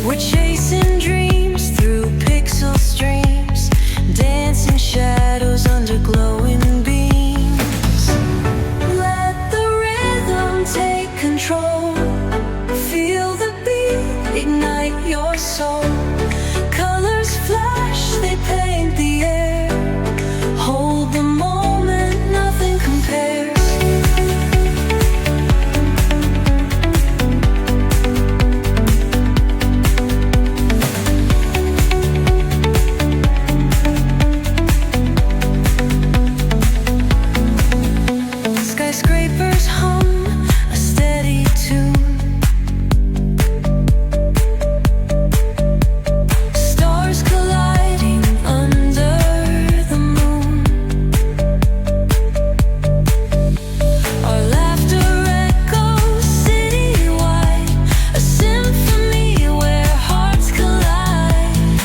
We're chasing dreams through pixel streams, dancing shadows under glowing beams. Let the rhythm take control. Feel the beat, ignite your soul. Colors flash, they paint the air. Hold the moment, nothing compares. Skyscrapers hum a steady tune. Stars colliding under the moon. Our laughter echoes citywide, a symphony where hearts collide.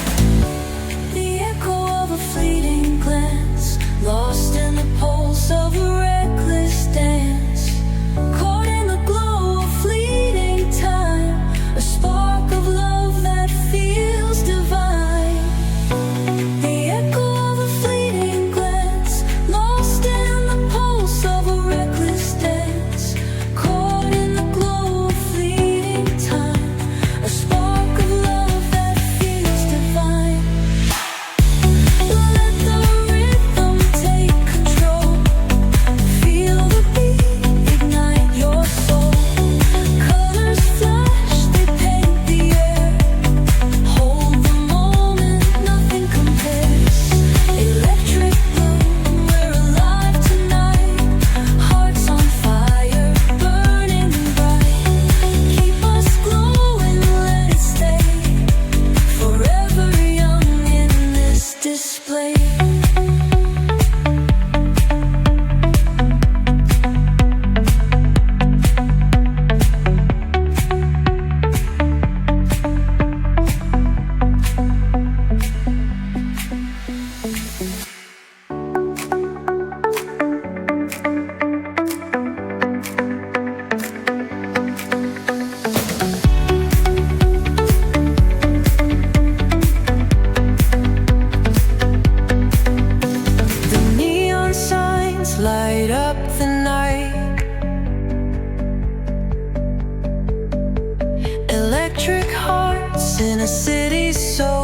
The echo of a fleeting glance, lost in the pulse of a reckless dance. Caught in the glow of fleeting time, a spark of love that feels divine. The echo of a fleeting glance, lost in the pulse of a reckless dance. Caught in the glow of fleeting time, a spark of love that feels divine. Let the rhythm take control. Feel the beat, ignite your soul. Colors flash, they paint the air. Hold the moment, nothing compares. Electric blue, we're alive tonight. Hearts on fire, burning bright. Keep us glowing, let it stay. Forever young in this display. The neon signs light up the night. Electric hearts in a city so